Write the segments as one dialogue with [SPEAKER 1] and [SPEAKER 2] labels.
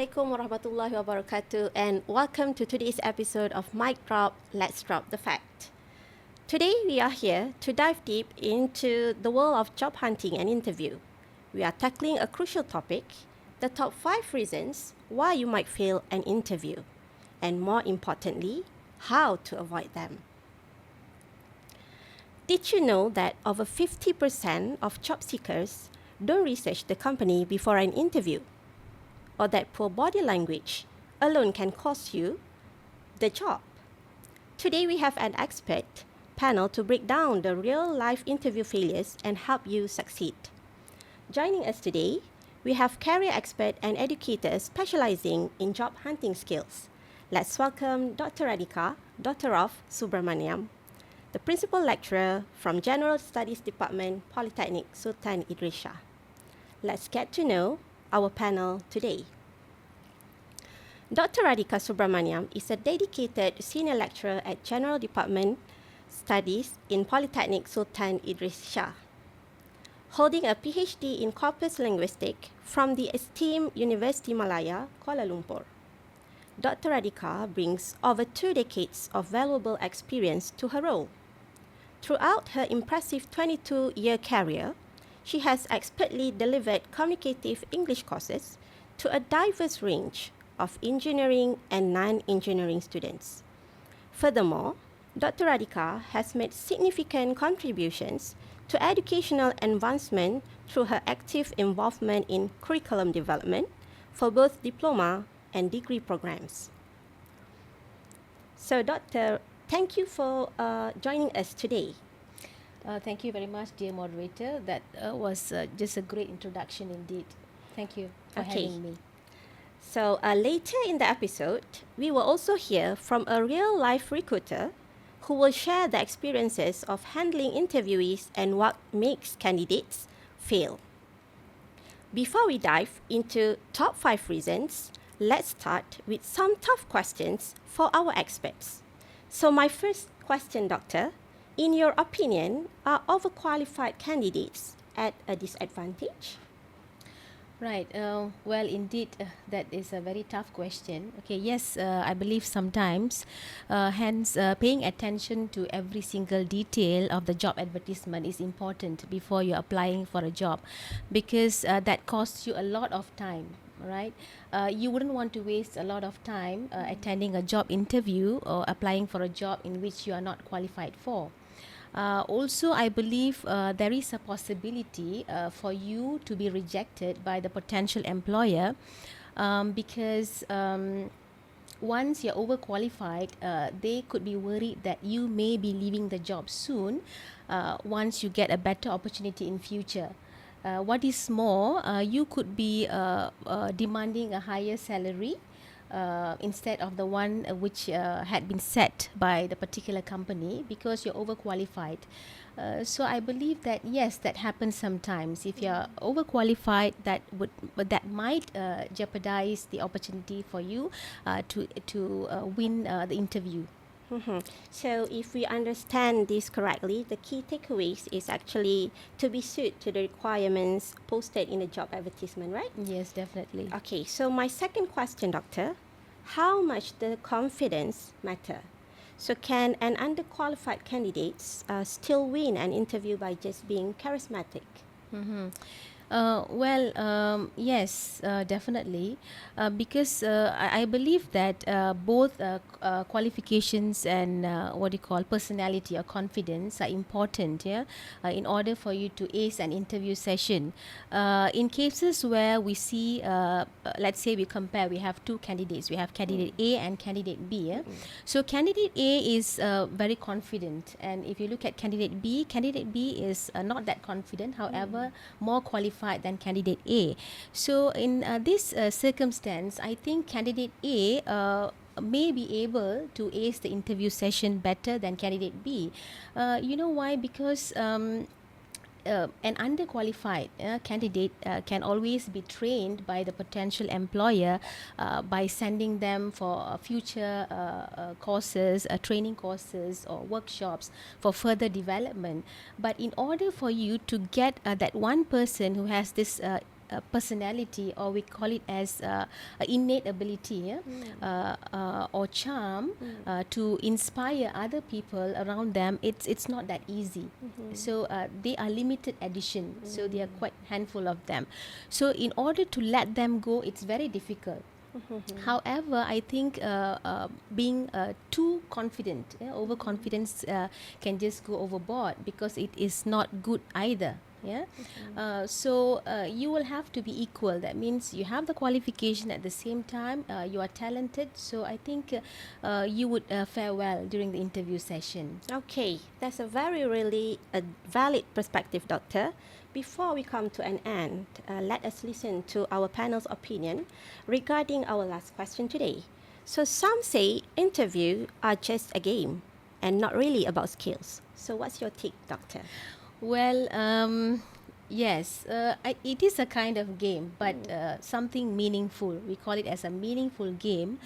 [SPEAKER 1] Assalamualaikum warahmatullahi wabarakatuh, and welcome to today's episode of Mic Drop, Let's Drop the Fact. Today we are here to dive deep into the world of job hunting and interview. We are tackling a crucial topic, the top 5 reasons why you might fail an interview, and more importantly, how to avoid them. Did you know that over 50% of job seekers don't research the company before an interview? Or that poor body language alone can cost you the job? Today we have an expert panel to break down the real-life interview failures and help you succeed. Joining us today, we have career expert and educator specializing in job hunting skills. Let's welcome Dr. Radhika, Dr. of Subramaniam, the principal lecturer from General Studies Department, Politeknik, Sultan, Idris, Shah. Let's get to know our panel today. Dr. Radhika Subramaniam is a dedicated senior lecturer at General Department Studies in Politeknik Sultan Idris Shah, holding a PhD in Corpus Linguistic from the esteemed University Malaya, Kuala Lumpur. Dr. Radhika brings over 2 decades of valuable experience to her role. Throughout her impressive 22-year career, she has expertly delivered communicative English courses to a diverse range of engineering and non-engineering students. Furthermore, Dr. Radhika has made significant contributions to educational advancement through her active involvement in curriculum development for both diploma and degree programs. So, Doctor, thank you for joining us today.
[SPEAKER 2] Thank you very much, dear moderator. That was just a great introduction indeed. Thank you for having me.
[SPEAKER 1] So later in the episode, we will also hear from a real-life recruiter who will share the experiences of handling interviewees and what makes candidates fail. Before we dive into top 5 reasons, let's start with some tough questions for our experts. So my first question, Doctor, in your opinion, are overqualified candidates at a disadvantage?
[SPEAKER 2] Right. Well, indeed, that is a very tough question. Okay, yes, I believe sometimes, hence paying attention to every single detail of the job advertisement is important before you're applying for a job, because that costs you a lot of time. Right, you wouldn't want to waste a lot of time attending a job interview or applying for a job in which you are not qualified for. Also, I believe there is a possibility for you to be rejected by the potential employer because once you're overqualified, they could be worried that you may be leaving the job soon once you get a better opportunity in future. What is more, you could be demanding a higher salary instead of the one which had been set by the particular company because you're overqualified. So I believe that yes, that happens sometimes. If you're overqualified, that might jeopardize the opportunity for you to win the interview.
[SPEAKER 1] Mm-hmm. So if we understand this correctly, the key takeaways is actually to be suited to the requirements posted in the job advertisement, right?
[SPEAKER 2] Yes, definitely.
[SPEAKER 1] Okay, so my second question, Doctor, how much the confidence matter? So can an underqualified candidate still win an interview by just being charismatic?
[SPEAKER 2] Mm-hmm. Yes, definitely, because I believe that both qualifications and what you call personality or confidence are important, in order for you to ace an interview session. In cases where we see, let's say we compare, we have 2 candidates. We have candidate A and candidate B. So candidate A is very confident, and if you look at candidate B is not that confident, however, more qualified than candidate A. So in this circumstance, I think candidate A may be able to ace the interview session better than candidate B. You know why? Because an underqualified candidate can always be trained by the potential employer by sending them for future courses, training courses or workshops for further development. But in order for you to get that one person who has this personality, or we call it as innate ability, or charm to inspire other people around them, it's not that easy. So they are limited edition, so they are quite handful of them. So in order to let them go, it's very difficult. However, I think being too confident, overconfidence can just go overboard, because it is not good either. So you will have to be equal. That means you have the qualification, at the same time you are talented. So I think you would fare well during the interview session.
[SPEAKER 1] Okay, that's a really a valid perspective, Doctor. Before we come to an end, let us listen to our panel's opinion regarding our last question today. So some say interviews are just a game and not really about skills. So what's your take, Doctor?
[SPEAKER 2] Well, yes, it is a kind of game, but something meaningful. We call it as a meaningful game.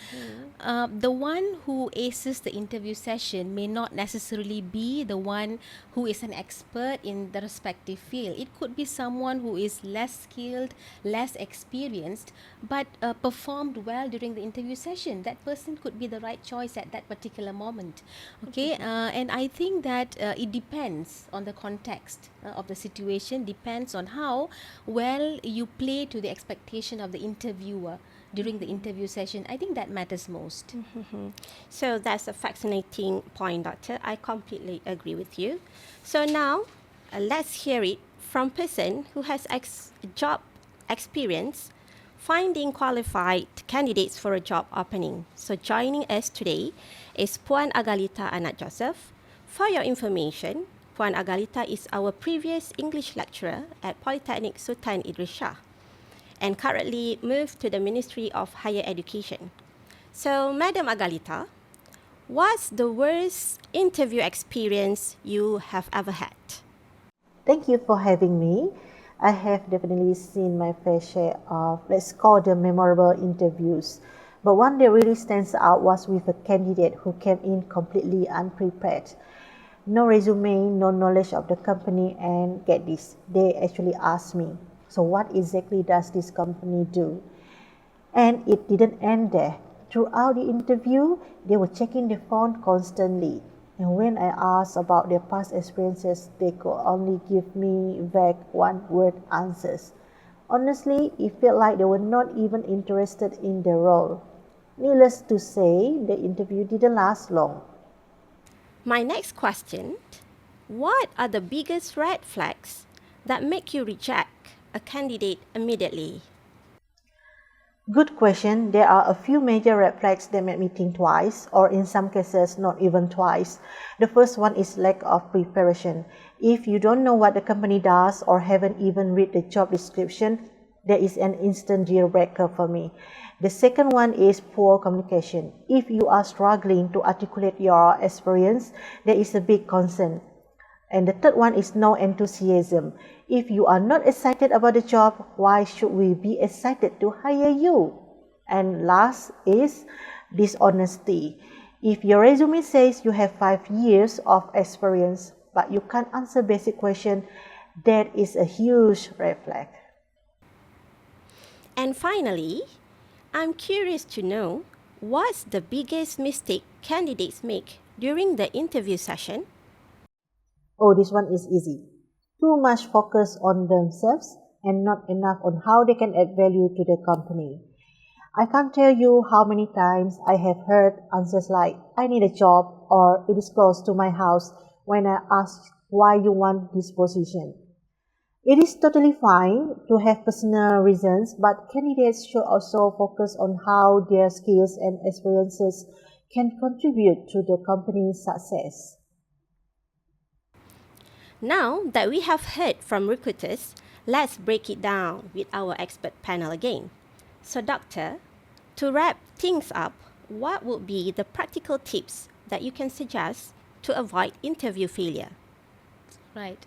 [SPEAKER 2] The one who aces the interview session may not necessarily be the one who is an expert in the respective field. It could be someone who is less skilled, less experienced, but performed well during the interview session. That person could be the right choice at that particular moment. Okay, and I think that it depends on the context of the situation, depends on how well you play to the expectation of the interviewer during the interview session. I think that matters most.
[SPEAKER 1] So that's a fascinating point, Doctor. I completely agree with you. So now let's hear it from person who has job experience finding qualified candidates for a job opening. So joining us today is Puan Agalita Anak Joseph. For your information, Puan Agalita is our previous English lecturer at Politeknik Sultan Idris Shah and currently moved to the Ministry of Higher Education. So, Madam Agalita, what's the worst interview experience you have ever had?
[SPEAKER 3] Thank you for having me. I have definitely seen my fair share of, let's call them, memorable interviews. But one that really stands out was with a candidate who came in completely unprepared. No resume, no knowledge of the company, and get this, they actually asked me, so what exactly does this company do? And it didn't end there. Throughout the interview, they were checking their phone constantly. And when I asked about their past experiences, they could only give me vague one-word answers. Honestly, it felt like they were not even interested in the role. Needless to say, the interview didn't last long.
[SPEAKER 1] My next question, what are the biggest red flags that make you reject a candidate immediately?
[SPEAKER 3] Good question. There are a few major red flags that make me think twice, or in some cases, not even twice. The first one is lack of preparation. If you don't know what the company does or haven't even read the job description, that is an instant deal breaker for me. The second one is poor communication. If you are struggling to articulate your experience, there is a big concern. And the third one is no enthusiasm. If you are not excited about the job, why should we be excited to hire you? And last is dishonesty. If your resume says you have 5 years of experience, but you can't answer basic questions, that is a huge red flag.
[SPEAKER 1] And finally, I'm curious to know, what's the biggest mistake candidates make during the interview session?
[SPEAKER 3] Oh, this one is easy. Too much focus on themselves and not enough on how they can add value to the company. I can't tell you how many times I have heard answers like, I need a job, or it is close to my house, when I ask why you want this position. It is totally fine to have personal reasons, but candidates should also focus on how their skills and experiences can contribute to the company's success.
[SPEAKER 1] Now that we have heard from recruiters, let's break it down with our expert panel again. So, Doctor, to wrap things up, what would be the practical tips that you can suggest to avoid interview failure?
[SPEAKER 2] Right.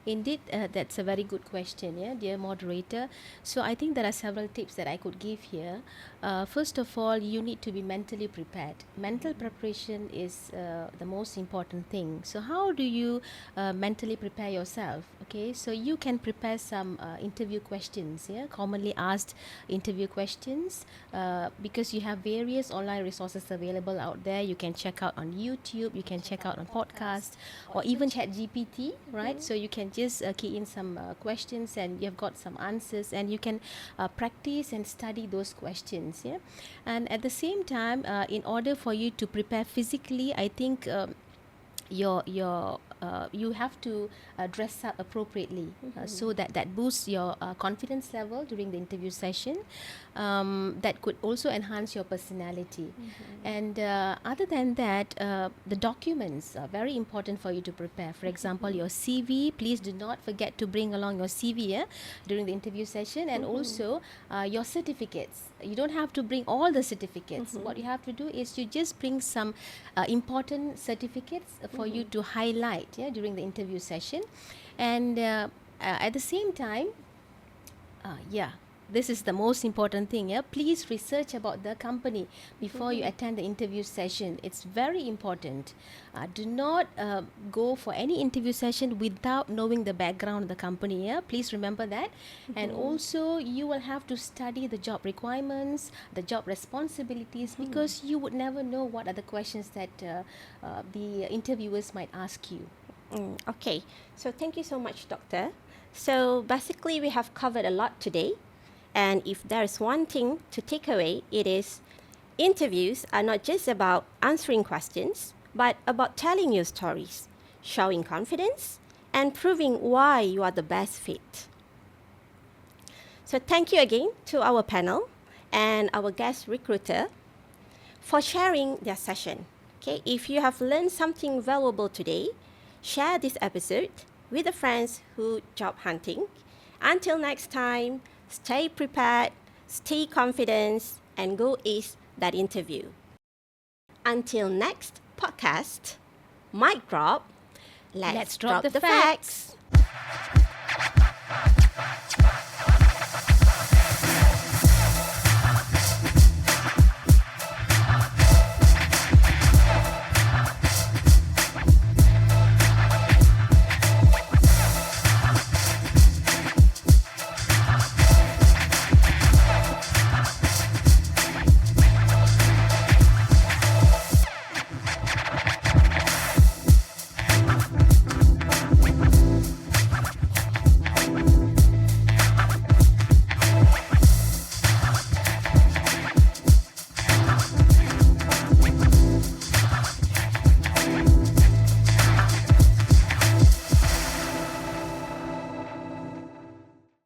[SPEAKER 2] Indeed, that's a very good question, yeah, dear moderator. So I think there are several tips that I could give here. First of all, you need to be mentally prepared. Mental preparation is the most important thing. So how do you mentally prepare yourself? Okay, so you can prepare some interview questions, yeah, commonly asked interview questions, because you have various online resources available out there. You can check out on YouTube, you can check out on podcasts, or even ChatGPT, right? So you can just key in some questions and you've got some answers, and you can practice and study those questions, yeah. And at the same time, in order for you to prepare physically, I think your you have to dress up appropriately, so that boosts your confidence level during the interview session. That could also enhance your personality. And other than that, the documents are very important for you to prepare. For example, your CV, please do not forget to bring along your CV, yeah, during the interview session. And also your certificates. You don't have to bring all the certificates. What you have to do is you just bring some important certificates for you to highlight, yeah, during the interview session. And at the same time, this is the most important thing, yeah. Please research about the company before you attend the interview session. It's very important. Do not go for any interview session without knowing the background of the company, yeah. Please remember that. And also you will have to study the job requirements, the job responsibilities, because you would never know what are the questions that the interviewers might ask you.
[SPEAKER 1] Okay, so thank you so much, Doctor. So basically, we have covered a lot today. And if there is one thing to take away, it is interviews are not just about answering questions, but about telling your stories, showing confidence, and proving why you are the best fit. So thank you again to our panel and our guest recruiter for sharing their session. Okay, if you have learned something valuable today, share this episode with the friends who job hunting. Until next time, stay prepared, stay confident, and go ace that interview. Until next podcast, mic drop, let's drop the facts.